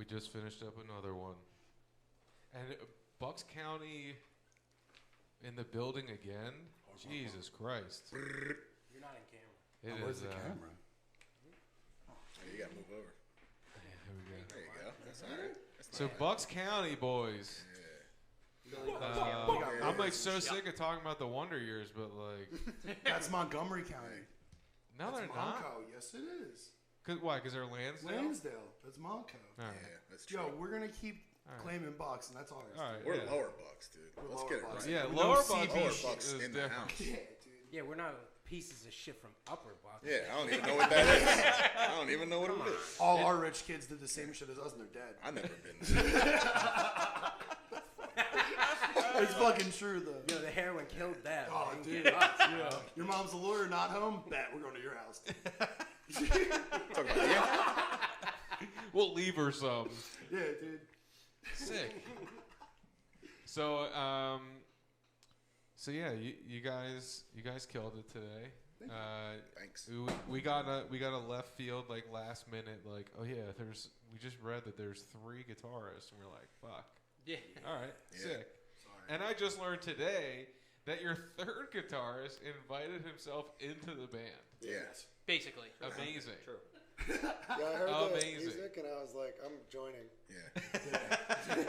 We just finished up another one. And Bucks County in the building again? Jesus Christ. You're not in camera. Where's the camera? You got to move over. Yeah, here we go. There you go. That's all right. So Bucks County, boys. I'm like so sick of talking about the Wonder Years, but like... That's Montgomery County. No, That's they're Monco. not. Yes, it is. Why? Because they're Lansdale? Lansdale. That's Monco. All right. Yeah, that's true. Yo, we're going to keep claiming Bucks, and that's ours. All right. We're yeah. lower Bucks, dude. Let's lower get it Bucks. right. Yeah, No lower CB Bucks, Bucks is in the different. house. Yeah, dude. Yeah, we're not pieces of shit from Upper Bucks. Yeah, I don't even know what that is. I don't even know what it is. All our rich kids did the same shit as us, and they're dead. I've never been there. It's fucking true, though. Yo, the heroin killed that. Oh, They dude. didn't get us. Your mom's a lawyer, not home? Bet, we're going to your house. Talk about you. We'll leave her some. Yeah, dude. Sick. So, yeah, you guys killed it today. Thanks. We got a left field like last minute like, oh yeah, we just read that there's 3 guitarists, and we're like, fuck. Yeah. All right, Yeah. sick. Sorry. And I just learned today that your 3rd guitarist invited himself into the band. Yes. Basically. Amazing. True. Yeah, I heard Amazing. the music and I was like, I'm joining. Yeah. They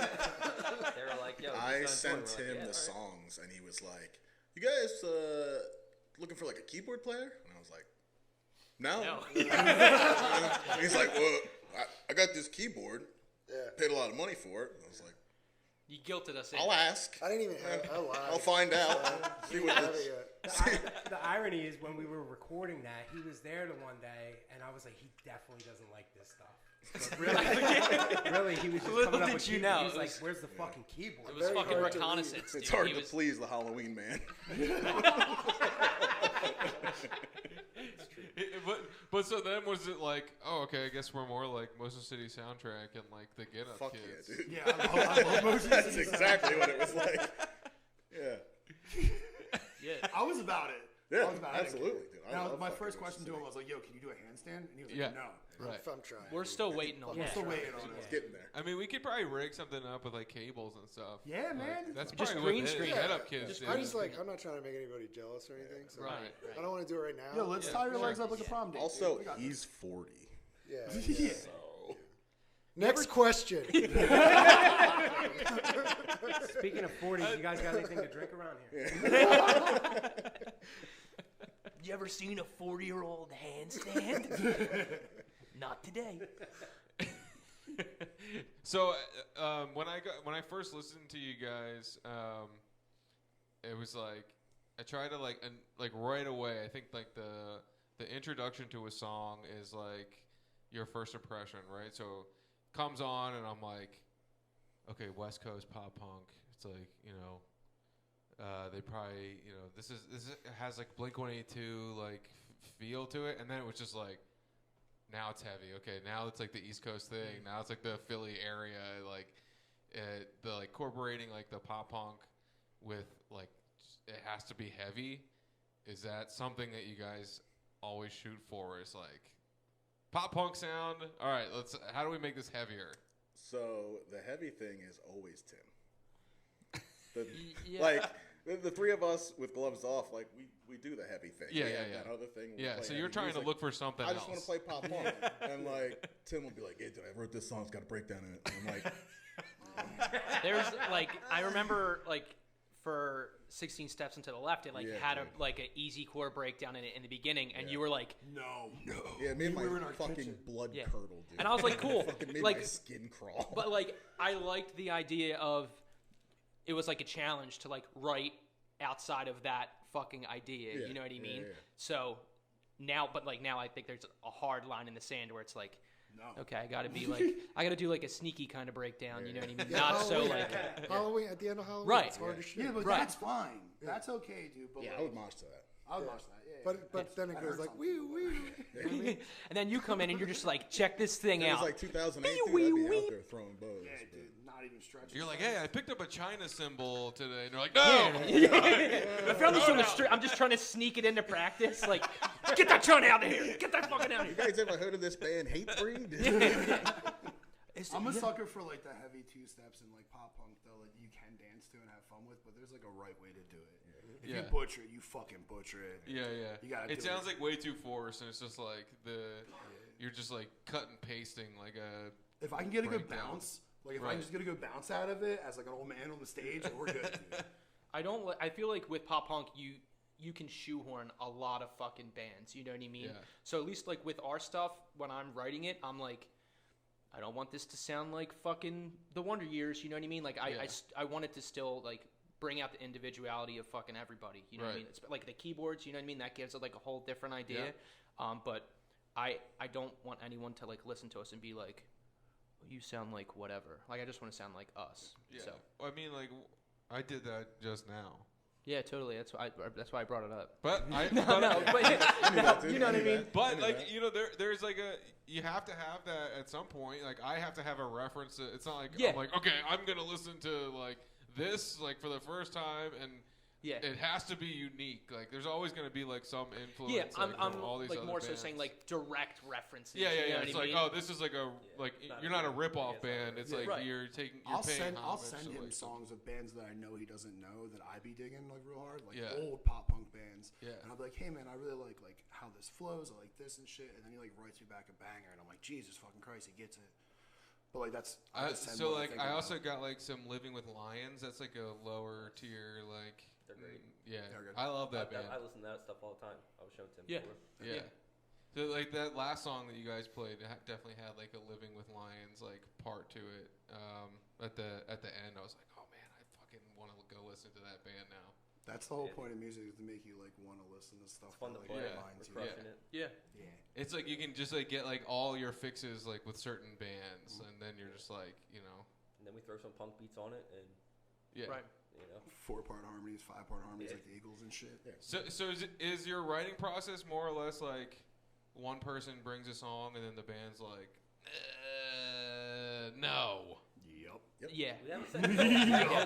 were like, yo. I he's done sent touring. We're like, him yeah, the all right. songs, and he was like, "You guys looking for like a keyboard player?" And I was like, "No." No. He's like, "Well, I got this keyboard. Yeah. Paid a lot of money for it." I was like, You guilted us in. "I'll ask. I didn't even have it. I lied. I'll find out. See what I didn't have this." it yet. The irony is when we were recording that, he was there the one day, and I was like, he definitely doesn't like this stuff. But really, he was just Little coming up did with you keyboard. know, He was it like, was- where's the fucking keyboard? It was Very fucking hard to reconnaissance, It's dude. hard He to was, please the Halloween man. But so then was it like, oh, okay, I guess we're more like Motion City Soundtrack and like the Get Up Fuck Kids. yeah, dude. Yeah, I love Motion That's City. exactly what it was like. Yeah. yeah. I was about it. Yeah, I was about absolutely, it. dude. I Now, love my fucking first Motion question to City. him was like, yo, can you do a handstand? And he was like, Yeah. no. Right. I'm trying. We're still waiting on We're that. still waiting on It's it. getting there. I mean, we could probably rig something up with like cables and stuff. Yeah, man. That's Just probably green what screen. Get Up Kids Just did. I just like, I'm not trying to make anybody jealous or anything. So Right. I don't want to do it right now. Yo, let's tie your legs up like a prom date. Also, dude. We got he's 40. Yeah. Yeah. So Next question. Speaking of 40s, you guys got anything to drink around here? You ever seen a 40-year-old handstand? Not today. So when I first listened to you guys, it was like I tried to like right away. I think like the introduction to a song is like your first impression, right? So comes on and I'm like, okay, West Coast pop punk. It's like, you know, they probably, you know, this has like Blink-182 like feel to it, and then it was just like, now it's heavy. Okay, now it's like the East Coast thing. Now it's like the Philly area, like the like incorporating like the pop punk with like it has to be heavy. Is that something that you guys always shoot for? Is like pop punk sound? All right, how do we make this heavier? So the heavy thing is always Tim. Yeah. Like the 3 of us with gloves off, like we do the heavy thing. Yeah, we yeah, have yeah. that other thing. we Yeah, play so heavy you're trying to music. look for something I else. just want to play pop punk, and like Tim will be like, "Yeah, dude, I wrote this song. It's got a breakdown in it." And I'm like, There's like I remember like for 16 Steps into the Left, it like Yeah, had dude. like an easy chord breakdown in it in the beginning, and Yeah. you were like, No. "Yeah, it made We were in my our fucking kitchen. blood Yeah. curdle, dude." And I was like, cool. It fucking made Like- my skin crawl. but like I liked the idea of it was like a challenge to like write outside of that fucking idea. Yeah, You know what I yeah, mean? yeah. So now, but like now, I think there's a hard line in the sand where it's like, No. okay, I got to be like, I got to do like a sneaky kind of breakdown. You know what I mean? Yeah, Not so Halloween. like. Halloween at the end of Halloween. Right. It's hard to shoot. Yeah, but Right. that's fine. That's okay, dude. But Yeah, like, I would mosh to that. I would watch that. Yeah. But then it That goes hurts like on wee wee. You know what I mean? And then you come in and you're just like, check this thing It was out. like 2008, dude. I'd Wee, be wee. out there throwing bows. Yeah, but- dude. Not even stretching. You're like, hey, I picked up a China symbol today. And they're like, no. I found this on the street. I'm just trying to sneak it into practice. Like, get that chun out of here. Get that fucking out of You here. guys ever heard of this band Hatebreed? I'm a sucker for like the heavy two steps and like pop punk though, like you can dance to and have fun with, but there's like a right way to do it. If you butcher it, you fucking butcher it. Yeah. You gotta. It sounds like way too forced, and it's just like you're just like cut and pasting like a. If I can get a good breakdown. bounce, like if I can just get a good bounce out of it as like an old man on the stage, we're good. Dude. I feel like with pop punk, you can shoehorn a lot of fucking bands. You know what I mean? Yeah. So at least like with our stuff, when I'm writing it, I'm like, I don't want this to sound like fucking the Wonder Years. You know what I mean? Like I want it to still like bring out the individuality of fucking everybody. You know what I mean? It's like the keyboards. You know what I mean? That gives it like a whole different idea. Yeah. But I don't want anyone to like listen to us and be like, well, you sound like whatever. Like I just want to sound like us. Yeah. So. I mean, like I did that just now. Yeah, totally. That's why I brought it up. But I you know what I mean. But like there's like you have to have that at some point. Like I have to have a reference. It's not like I'm like okay, I'm gonna listen to like this like for the first time and. Yeah, it has to be unique. Like, there's always going to be like some influence. Yeah, like, I'm from all these like other more bands. so saying like direct references. Yeah. You know It's what like, I mean? oh, this is like you're not a rip-off band. It's like you're paying I'll send like, him songs of bands that I know he doesn't know that I be digging like real hard, like Yeah. old pop punk bands. Yeah. And I'll be like, hey man, I really like how this flows. I like this and shit. And then he like writes me back a banger, and I'm like, Jesus fucking Christ, he gets it. But like that's I also got like some Living with Lions. That's like a lower tier like. They're great. Yeah, They're good. I love that band. I listen to that stuff all the time. I was showing Tim before. Yeah. So like that last song that you guys played definitely had like a Living with Lions like part to it. At the end, I was like, oh man, I fucking want to go listen to that band now. That's the whole point of music, is to make you like want to listen to stuff. It's fun to like, play. reminds We're you. crushing it. Yeah. It's like you can just like get like all your fixes like with certain bands, and then you're just like And then we throw some punk beats on it, and Right. 4-part harmonies, 5-part harmonies, like the Eagles and shit. Yeah. So is your writing process more or less like one person brings a song and then the band's like, no. Yep. Yeah. we haven't said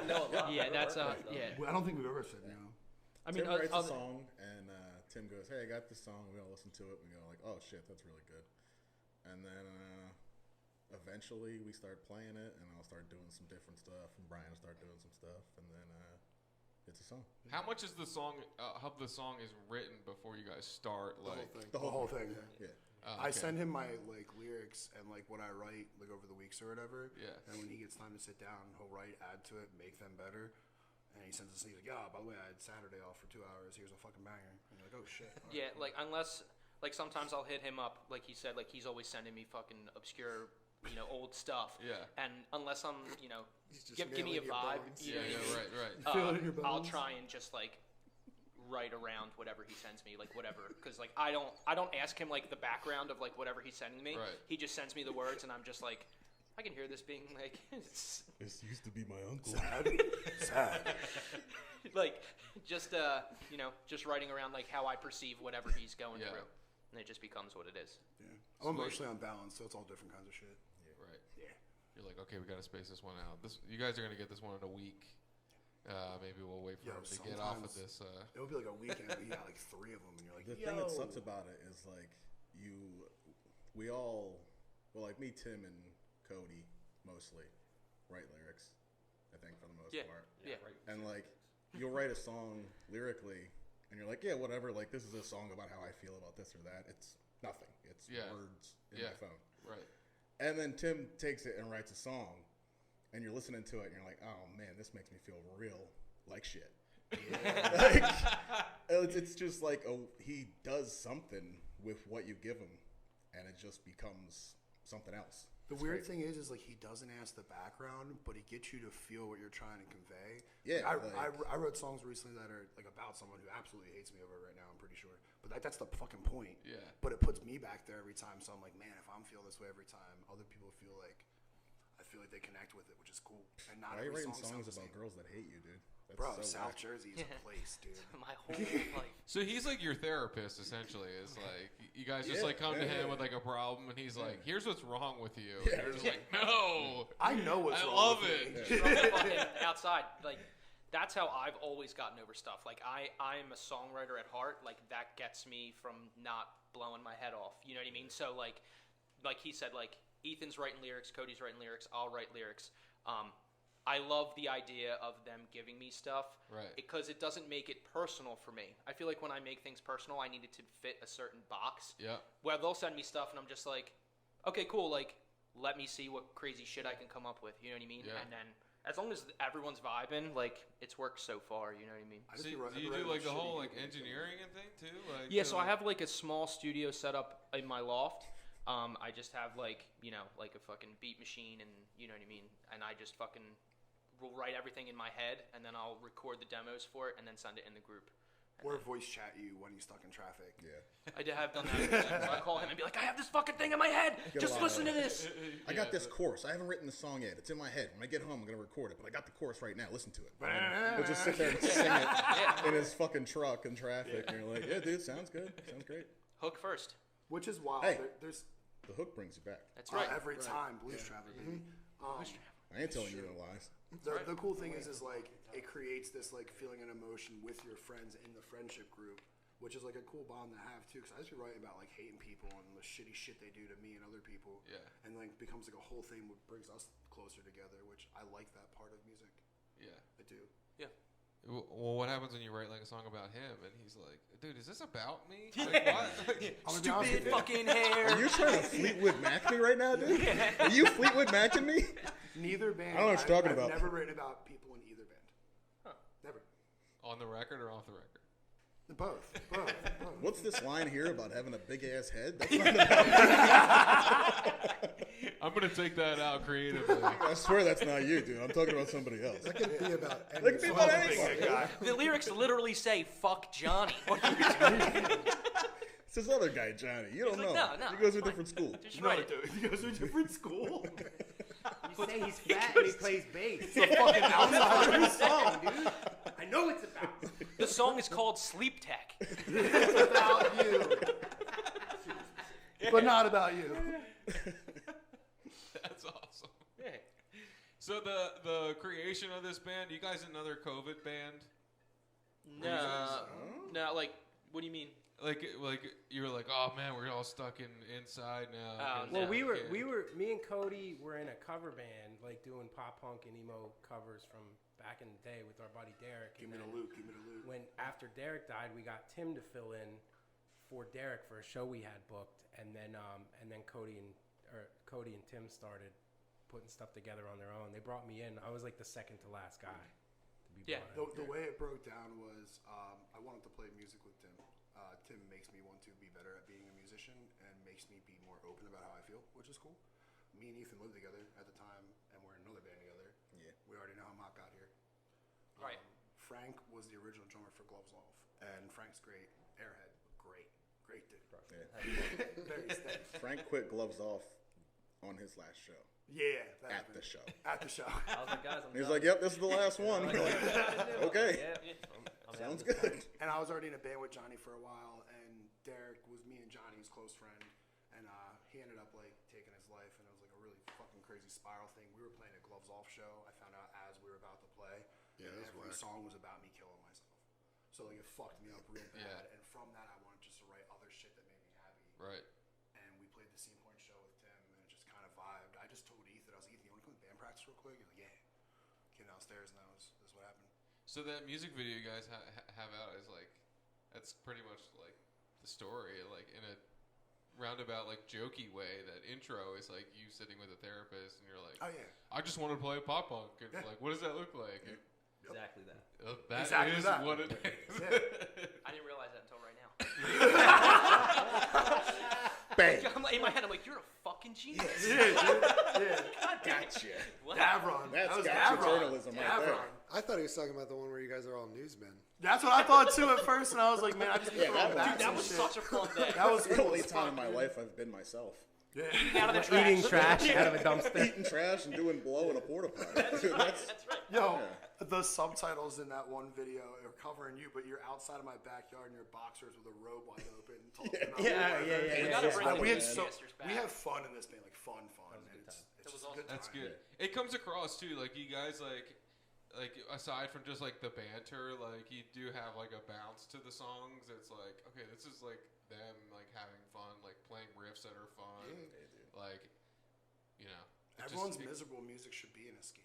no a lot. Yeah, that's yeah. Well, I don't think we've ever said no. I mean, Tim writes a song, and Tim goes, "Hey, I got this song." We all listen to it. We go like, "Oh shit, that's really good." And then eventually we start playing it, and I'll start doing some different stuff, and Brian will start doing some stuff, and then it's a song. How much is the song? How the song is written before you guys start? Like The whole thing. Yeah. I send him my like lyrics and like what I write like over the weeks or whatever. Yeah. And when he gets time to sit down, he'll write, add to it, make them better. And he sends us. He's like, "Yeah, by the way, I had Saturday off for 2 hours. Here's a fucking banger." And you're like, "Oh shit." All Yeah, right, like cool. unless like sometimes I'll hit him up, like he said, like he's always sending me fucking obscure, old stuff. Yeah. And unless I'm, He's just give me a nailing your vibe. bones. You know what I mean? right. Feel it in your I'll bones. try and just like write around whatever he sends me, like whatever, because like I don't ask him like the background of like whatever he's sending me. Right. He just sends me the words, and I'm just like, I can hear this being like, This used to be my uncle. Sad. like just just writing around like how I perceive whatever he's going Yeah. through, and it just becomes what it is. Yeah. I'm emotionally unbalanced, so it's all different kinds of shit. Right. Yeah. You're like, okay, we gotta space this one out. You guys are gonna get this one in a week. Maybe we'll wait for him to get off of this. It would be like a weekend, but you got like 3 of them, and you're like, The thing that sucks about it is like we all, well, like me, Tim, and Cody mostly write lyrics. I think for the most part. Yeah. Right. And like you'll write a song lyrically, and you're like, yeah, whatever. Like this is a song about how I feel about this or that. It's nothing. It's words in my phone. Right. And then Tim takes it and writes a song, and you're listening to it, and you're like, oh man, this makes me feel real like shit. Like, it's just like he does something with what you give him, and it just becomes something else. The weird thing is like he doesn't ask the background, but he gets you to feel what you're trying to convey. Yeah, I wrote songs recently that are like about someone who absolutely hates me over it right now. I'm pretty sure, but that's the fucking point. Yeah. But it puts me back there every time, so I'm like, man, if I'm feeling this way every time, other people feel like I feel like they connect with it, which is cool. And not Why are you every writing song songs sounds the about same. girls that hate you, dude? That's Bro, so South whack. Jersey is a place, dude. My whole life. So he's like your therapist, essentially. Is like you guys just like come to him with like a problem, and he's like, "Here's what's wrong with you." And you're just like, "No, I know what's I wrong love with it." me. From fucking outside, like that's how I've always gotten over stuff. Like I'm a songwriter at heart. Like that gets me from not blowing my head off. You know what I mean? So like he said, like Ethan's writing lyrics, Cody's writing lyrics, I'll write lyrics. I love the idea of them giving me stuff, right? Because it doesn't make it personal for me. I feel like when I make things personal, I need it to fit a certain box. Yeah. Where they'll send me stuff and I'm just like, okay, cool. Like, let me see what crazy shit I can come up with. You know what I mean? Yeah. And then as long as everyone's vibing, like, it's worked so far. You know what I mean? So do you do like the whole like engineering and thing too? Like, yeah. So I have like a small studio set up in my loft. I just have like, you know, like a fucking beat machine and you know what I mean? And I just fucking will write everything in my head and then I'll record the demos for it and then send it in the group. Or voice chat you when you're stuck in traffic. Yeah. I have done that. So I call him and be like, I have this fucking thing in my head. Just listen to this. I got this chorus. I haven't written the song yet. It's in my head. When I get home, I'm going to record it. But I got the chorus right now. Listen to it. We'll just sit there and sing it in his fucking truck in traffic. And you're like, yeah, dude, sounds good. Sounds great. Hook first. Which is wild. Hey. There's The hook brings you back. That's right. every time blues traffic. Baby. I ain't telling you no lies. The cool thing is like it creates this like feeling and emotion with your friends in the friendship group, which is like a cool bond to have too. Because I used to be writing about like hating people and the shitty shit they do to me and other people. Yeah. And like becomes like a whole thing that brings us closer together, which I like that part of music. Yeah. I do. Yeah. Well, what happens when you write like a song about him and he's like, dude, is this about me? Like, what? Stupid fucking hair. Are you trying to Fleetwood Mac me right now, dude? Are you Fleetwood Macking me? Neither band. I don't know what you're talking about. I've never written about people in either band. Huh. Never. On the record or off the record? Both. What's this line here about having a big ass head? That's not about I'm gonna take that out creatively. I swear that's not you, dude. I'm talking about somebody else. That could be about That could be about anything. anyone. The lyrics literally say "fuck Johnny." It's this other guy, Johnny. You don't He's like, know. no, He goes to a it's fine. different school. Just write it. He goes to a different school. You say he's fat and he plays bass. It's a fucking outsider. Song, dude. I know it's about. The song is called "Sleep Tech." It's about you. But not about you. That's awesome. Yeah. So the creation of this band, you guys another COVID band? No, like, what do you mean? Like you were like, oh man, we're all stuck inside now. Oh, Well, no. me and Cody were in a cover band, like doing pop punk and emo covers from back in the day with our buddy Derek. Give me the loot. When after Derek died, we got Tim to fill in for Derek for a show we had booked, and then Cody and Tim started putting stuff together on their own. They brought me in. I was like the second to last guy to be Yeah. brought in. The way it broke down was I wanted to play music with Tim. Tim makes me want to be better at being a musician and makes me be more open about how I feel, which is cool. Me and Ethan lived together at the time, and we're in another band together. Yeah. We already know how Mott got here. Right. Frank was the original drummer for Gloves Off, and Frank's great. Airhead, great dude. Yeah. Very steady. Frank quit Gloves Off on his last show. Yeah, that At happened. the show. At the show. I was like, guys, I'm He was done. like, yep, this is the last one. We're like, okay. Yeah. I'm Sounds having this good. And I was already in a band with Johnny for a while, and Derek was me and Johnny's close friend, and he ended up like taking his life, and it was like a really fucking crazy spiral thing. We were playing a Gloves Off show. I found out as we were about to play. Yeah, and that's every whack. song was about me killing myself. So like it fucked me up real bad. Yeah. And from that, I wanted just to write other shit that made me happy. Right. And we played the Scene Point show with Tim, and it just kind of vibed. I just told Ethan, I was like, Ethan, you want to come to band practice real quick? He's like, yeah. Came downstairs, and that's what happened. So that music video you guys have out is like, that's pretty much like the story, like in a roundabout, like jokey way. That intro is like you sitting with a therapist, and you're like, Oh yeah. I just want to play pop punk. And Yeah. like, what does that look like? And, exactly that. that Exactly is that. what it is. I didn't realize that until right now. Bang. I'm like, in my head, I'm like, you're a fucking genius. Yeah, dude. Yeah. God damn it. Gotcha. Wow. Davron. That's That was gotcha Davron. journalism right there. Davron. I thought he was talking about the one where you guys are all newsmen. That's what I thought too at first, and I was like, man, I just need to Yeah, throw that back Dude, that some was shit. such a fun day. That was The cool only as time fuck, in my man. life I've been myself. Yeah. Out of the trash. Eating trash out of a dumpster. Eating trash and doing blow in a porta potty. That's Dude, right. That's right. Yo, Yeah. the subtitles in that one video are covering you, but you're outside of my backyard in your boxers with a robe wide open, talking about Yeah. We gotta bring We the had podcasters back. we have fun in this band, like fun. That was a good It's time. That was just a awesome. That's time. good. It comes across too, like you guys like aside from just like the banter, like you do have like a bounce to the songs. It's like, okay, this is like them like having fun, like playing riffs that are fun. Like you know. Everyone's miserable music should be an escape.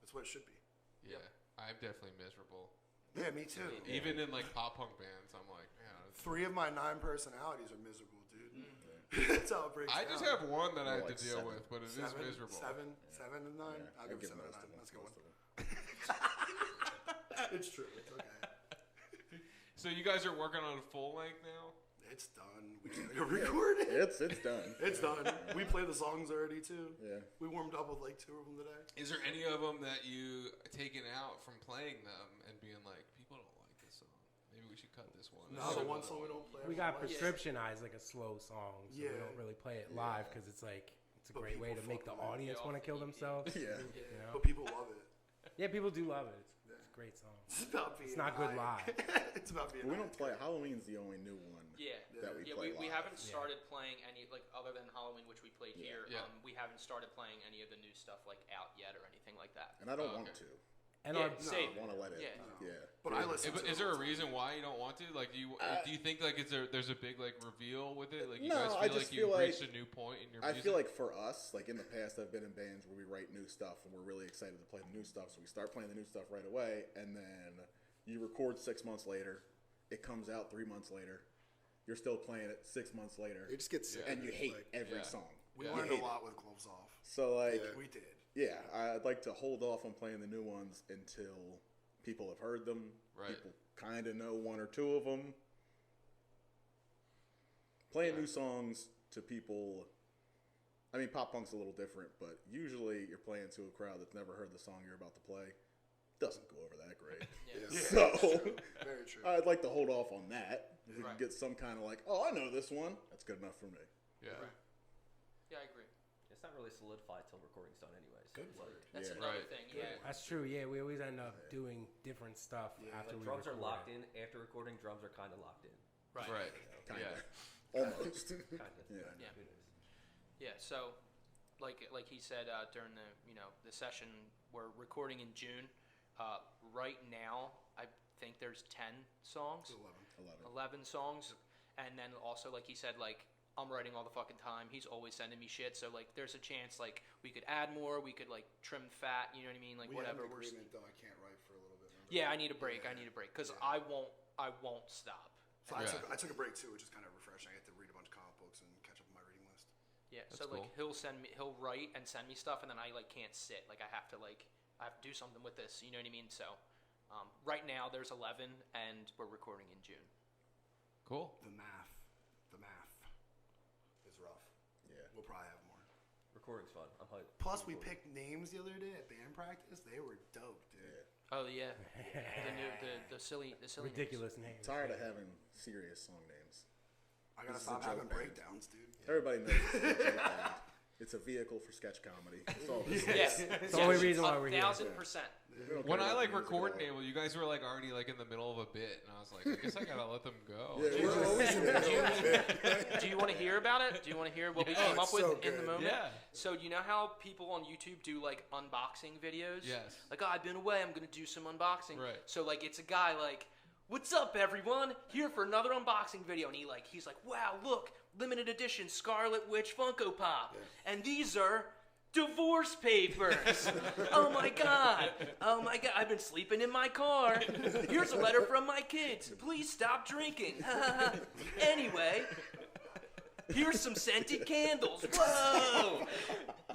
That's what it should be. Yeah, I'm definitely miserable. Yeah, me too. Even in like pop punk bands, I'm like, man. 3 of my 9 personalities are miserable, dude. That's how it breaks I down. just have one that I have More to like deal 7. with, but it is miserable. 7 and 9. Yeah, I'll give it 7 and 9. most of them, That's a good most one. of them. It's true. It's okay. So you guys are working on a full length now? It's done. We just gotta go record it. It's done. It's done. We play the songs already too. Yeah. We warmed up with like 2 of them today. Is there any of them that you taken out from playing them and being like, people don't like this song? Maybe we should cut this one. No, the one song we don't play. We got Prescription Eyes, like a slow song, so Yeah. we don't really play it live because it's like it's a But great way to people make the fuck with it. audience want to kill themselves. Yeah. You know? But people love it. Yeah, people do love it. It's a great song. It's about being It's not good high. live. It's about being We high. don't play. Halloween's the only new one Yeah. that we Yeah, play we live. haven't started playing any, like, other than Halloween, which we played here. Yeah. We haven't started playing any of the new stuff, like, out yet or anything like that. And I don't Oh, want okay. to. And Yeah, our, same. I want to let it. Yeah. Yeah. But I listen to Is it there all a the reason why you don't want to? Like, do you think like there's a big like reveal with it? Like, you No, guys I feel just like you've feel like- reached a new point in your I music? feel like for us, like in the past, I've been in bands where we write new stuff and we're really excited to play the new stuff. So we start playing the new stuff right away, and then you record 6 months later, it comes out 3 months later, you're still playing it 6 months later, You just get sick. and you hate Like, every Yeah. song. We Yeah. learned You a hate lot with gloves off. So like, We did. yeah, I'd like to hold off on playing the new ones until people have heard them. Right. People kind of know 1 or 2 of them. Playing new songs to people. I mean, pop punk's a little different, but usually you're playing to a crowd that's never heard the song you're about to play. Doesn't go over that great. Yeah. So Very true. I'd like to hold off on that. If we Right. can get some kind of like, oh, I know this one. That's good enough for me. yeah. Yeah, I agree. It's not really solidified till recording's done anyway. So Good it's word. That's Yeah. another Right. thing. Yeah. that's true. Yeah, we always end up doing different stuff after Like we drums are record locked it. in after recording. Drums are kind of locked in. Right. Right. Kind Yeah. of. Almost. Kind of. Yeah. Yeah. Who knows? Yeah. So, like he said during the session, we're recording in June. Right now, I think there's 10 songs. 11. 11 songs, and then also like he said, like I'm writing all the fucking time. He's always sending me shit, so like there's a chance like we could add more, we could like trim fat, you know what I mean, like We whatever. have an We're agreement though. I can't write for a little bit. Remember? yeah, I need a break. Yeah. I need a break because Yeah. I won't stop. So Yeah. I took a break too, which is kind of refreshing. I get to read a bunch of comic books and catch up on my reading list. Yeah, That's so like cool. he'll write and send me stuff, and then I like can't sit. Like I have to do something with this. You know what I mean? So right now there's 11, and we're recording in June. Cool. The math is rough. Yeah. We'll probably have more. Recording's fun. I'm hyped. Plus, we Recording. picked names the other day at band practice. They were dope, dude. Oh yeah, the silly Ridiculous name. Tired of having serious song names. I gotta This is a stop joke having band. breakdowns, dude. Everybody knows it's a joke band. It's a vehicle for sketch comedy. That's all this Yes, is. It's the only reason why we're here. 1,000%. We don't When care I about like music at record all. Nable, you guys were like already like in the middle of a bit, and I was like, I guess I gotta let them go. Yeah, we're always in the middle of it. Do you want to hear about it? Do you want to hear what we Yeah. came Oh, up it's with so in the good. moment? Yeah. So you know how people on YouTube do like unboxing videos? Yes. Like, oh, I've been away. I'm gonna do some unboxing. Right. So like, it's a guy like, "What's up, everyone? Here for another unboxing video." And he's like, "Wow, look, limited edition Scarlet Witch Funko Pop, and these are." Divorce papers. Oh my god. I've been sleeping in my car. Here's a letter from my kids. Please stop drinking. Anyway, here's some scented candles. Whoa.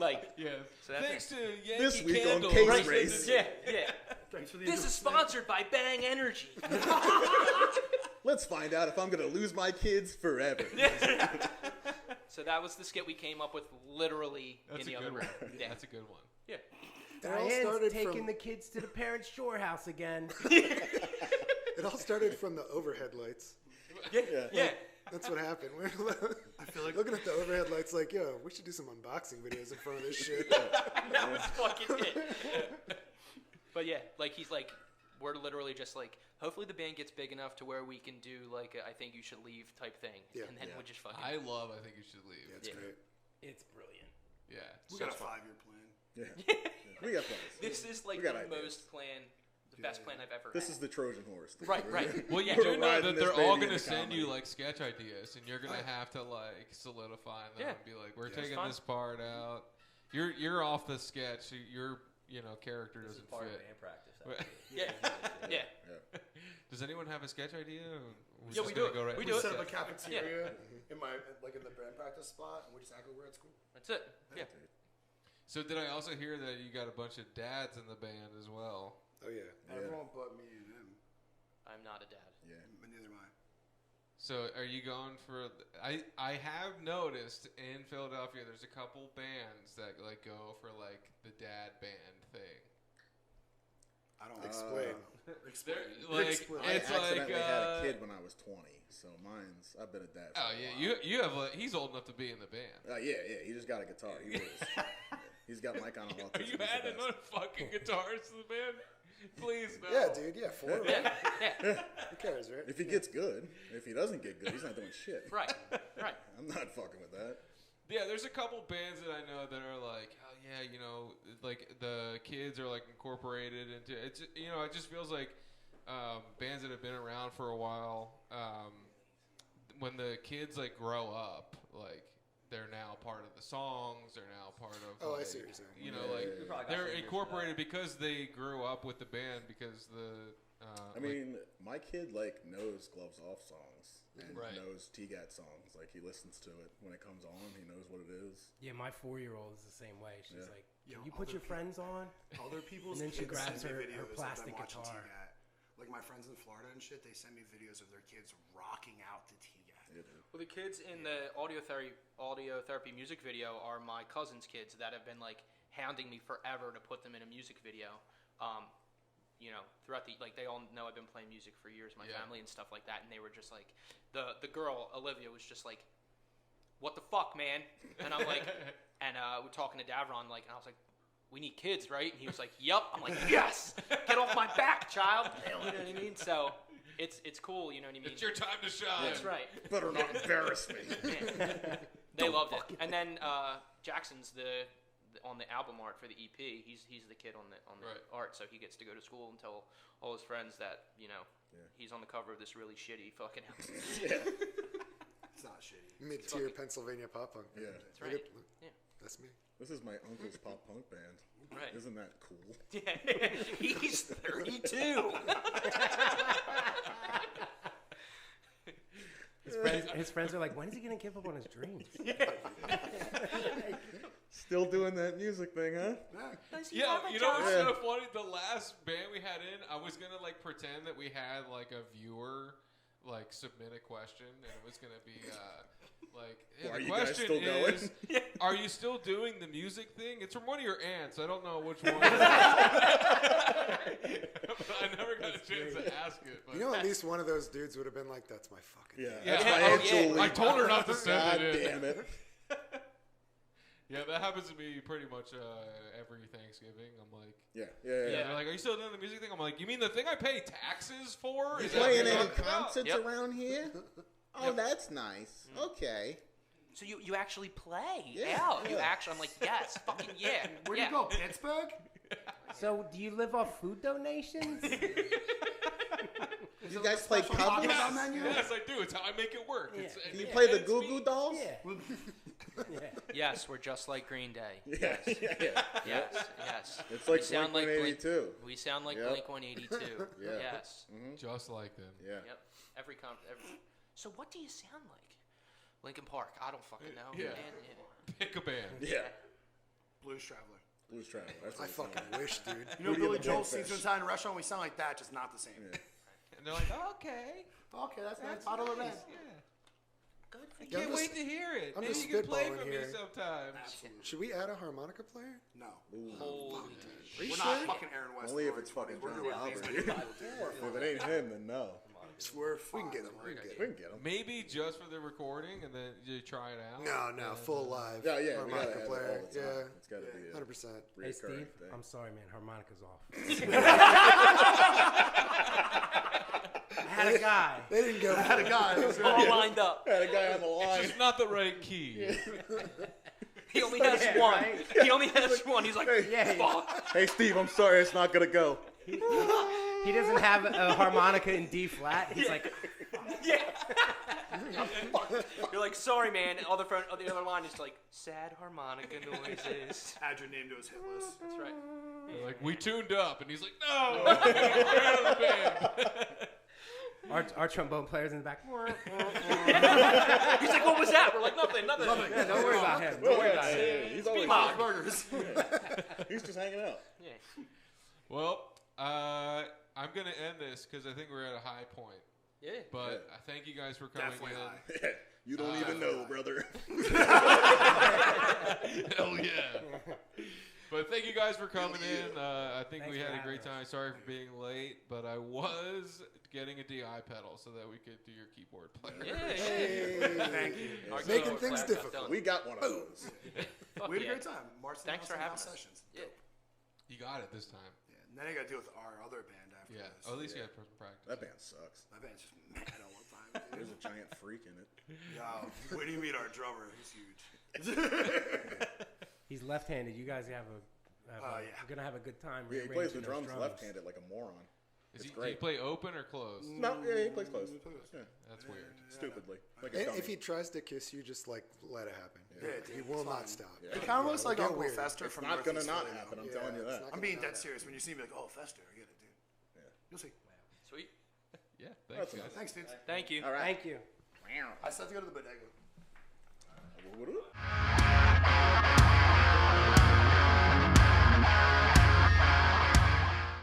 Like, Yeah. So that Thanks to Yankee This week on Candle. Case Right. Race. yeah. Thanks for the This is sponsored by Bang Energy. Let's find out if I'm going to lose my kids forever. So that was the skit we came up with literally That's in a the good other one. room. Yeah, that's a good one. Yeah. It all Diane's started taking from the kids to the parents' shore house again. it all started from the overhead lights. Yeah. That's what happened. We're I feel like looking at the overhead lights, like, yo, we should do some unboxing videos in front of this shit. That was fucking it. But yeah, like he's like, we're literally just like, hopefully the band gets big enough to where we can do like a I think you should leave type thing, Yeah. and then we'll just fucking. I think you should leave. Yeah, it's Yeah. great. It's brilliant. Yeah. we got a 5-year plan. Yeah. We got plans. This is like We got the ideas. best plan I've ever This had. is the Trojan horse. Right. Well, you We're do know riding that this they're baby all into gonna send you comedy. like sketch ideas, and you're gonna have to like solidify them Yeah. and be like, we're Yeah, taking fine. this part out. You're off the sketch. Your character This is doesn't part of fit. band practice. Right. Actually. Yeah. Does anyone have a sketch idea? We're Yeah, just we gonna do it. Go right We We do it. set up a cafeteria in the band practice spot, and we just act like we're at school. That's it. Yeah. So did I also hear that you got a bunch of dads in the band as well? Oh yeah. Everyone but me and him. I'm not a dad. Yeah. But neither am I. So are you going for? I have noticed in Philadelphia there's a couple bands that like go for like the dad band thing. I don't Explain. Explain. Like Explain. I it's like accidentally had a kid when I was 20, so I've been a dad. For oh a yeah, while. you have he's old enough to be in the band. Yeah. He just got a guitar. He is. He's got my kind of Are autism. you He's the adding best. on fucking guitars to the band? Please no. Yeah, dude. Yeah, 4. Right? Yeah. Who cares, right? If he gets good, if he doesn't get good, he's not doing shit. Right. Right. I'm not fucking with that. Yeah, there's a couple bands that I know that are like, oh yeah, like the kids are like incorporated into it. It just feels like bands that have been around for a while. When the kids like grow up, like they're now part of the songs. They're now part of. Oh, I like, see what you're saying. You know, Yeah, like yeah, yeah. We probably got they're some years for incorporated because they grew up with the band because the. I mean, my kid knows Gloves Off songs and Right. knows TGAT songs. Like he listens to it when it comes on. He knows what it is. Yeah, my 4-year-old is the same way. She's Yeah. like, Yo, "Can you put your friends on?" Other people's And then she kids grabs send me her videos of plastic them watching guitar. TGAT. Like my friends in Florida and shit, they send me videos of their kids rocking out to TGAT. Yeah, dude. Well, the kids in the audio therapy music video are my cousin's kids that have been like hounding me forever to put them in a music video. Throughout they all know I've been playing music for years, my Yeah. family and stuff like that, and they were just like, the girl Olivia was just like, "What the fuck, man?" And I'm like, and we're talking to Davron, and I was like, "We need kids, right?" And he was like, "Yup." I'm like, "Yes, get off my back, child." You know what I mean? So it's cool, you know what I mean? It's your time to shine. That's right. Better not embarrass me. They loved it. And then Jackson's on the album art for the EP. He's the kid on the Right. art, so he gets to go to school and tell all his friends that he's on the cover of this really shitty fucking album. Yeah. It's not shitty. Mid-tier Pennsylvania pop punk. Yeah. That's right. Yeah. That's me. This is my uncle's pop punk band. Right. Isn't that cool? Yeah. He's 32. His friends are like, "When is he gonna give up on his dreams?" Still doing that music thing, huh? Yeah, you know what's so funny? The last band we had in, I was gonna pretend that we had a viewer submit a question, and it was gonna be Well, are the you guys question still going? is, are you still doing the music thing? It's from one of your aunts. I don't know which one. I never got a chance to ask it. But You know, at least one of those dudes would have been like, "That's my fucking." Yeah. band." That's Yeah. my Oh, Aunt yeah. Julie. I told her not to send God it in. damn it. Yeah, that happens to me pretty much every Thanksgiving. I'm like, Yeah. they're like, "Are you still doing the music thing?" I'm like, "You mean the thing I pay taxes for?" You Is that playing what you're any talking about?" concerts Yep. around here? Oh, Yep. that's nice. Okay. So you actually play? Yeah. You actually? I'm like, yes, fucking yeah. Where'd yeah. you go, Pittsburgh? So, do you live off food donations? You guys play Special covers? Taco Bell menu? Yes, I do. It's how I make it work. Yeah. Do you play the it's Goo me. Goo Dolls? Yeah. Yeah. Yes, we're just like Green Day. Yeah. Yes. It's like We sound like Blink-182. We sound like Yep. Blink 182. Yeah. Yes. Just like them. Yeah. Yep. Every. So what do you sound like? Linkin Park. I don't fucking know. Yeah. Man, Pick a band. Yeah. Blues Traveler. Blues Traveler. That's I what it sounds fucking like. wish, dude. You know Hootie Billy and the Joel Big sings Fish. inside a restaurant? We sound like that, just not the same. Yeah. And they're like, okay. Okay, that's nice. Bottle of red. Good for I you. can't I'm just- wait to hear it. I'm Maybe just you can play spitballing for me here. sometime. Absolutely. Should we add a harmonica player? No. Holy We're not fucking Aaron West. Only if or it's fucking We're John doing Albert. things that people do. If it ain't him, then no. We're We fine. can get him. We're We can good. get We him. can get him. Maybe just for the recording, and then you try it out. No, full live. Yeah, we gotta harmonica have it player. all the time. Yeah, It's gotta be a 100%. Hey, reoccurring Steve. thing. I'm sorry, man. Harmonica's off. I had a guy. They didn't go. Had a guy. all lined up. Had a guy on the It's line. just not the right key. He only has Yeah, one. right? He only has one. He's like, Yeah. fuck. Hey, Steve, I'm sorry, it's not gonna go. He doesn't have a harmonica in D flat. He's like, Yeah. You're like, sorry, man. The other line is like, sad harmonica noises. Add your name to his hit list. That's right. They're like, we tuned up, and he's like, no, we're out of the band. Our trombone player's in the back. He's like, what was that? We're like, nothing. Yeah, don't worry about him. Don't worry about him. He's always Burgers. He's just hanging out. Yeah. Well, I'm gonna end this because I think we're at a high point. Yeah. But I thank you guys for coming Definitely in. high. You don't even know, brother. Hell yeah. But thank you guys for coming in. I think Thanks we for had a having great us. time. Sorry for being late, but I was getting a DI pedal so that we could do your keyboard player. Yeah. Thank you. Our Making keyboard things player got difficult. done. We got one of those. Fuck We had a yeah. great time. Marsten Thanks House for and having House us. Sessions. Yeah. Dope. You got it this time. Yeah. And then I got to deal with our other band after Yeah. this. Oh, at least you had some practice. That band sucks. My band's just mad all the time. There's a giant freak in it. Yo, when you meet our drummer, he's huge. He's left-handed. You guys yeah. We're gonna have a good time. Yeah, he plays the rearranging those drums left-handed like a moron. Do you great. play open or closed? No, yeah, he plays close. Yeah, That's weird. stupidly. Like a And if dummy. he tries to kiss you, just like let it happen. Yeah, He dude, will it's not fine. stop. Yeah. It kind of looks like Get Uncle weird. Fester It's from not gonna Northeast not Philly, happen. I'm Yeah, telling you it's that. not I'm gonna being not dead happen. serious. When you see me, like, oh, Fester, I get it, dude. Yeah. You'll see. Sweet. Yeah. Thanks, That's guys. Thanks, dudes. Thank you. All right. Thank you. I still have to go to the bodega. What?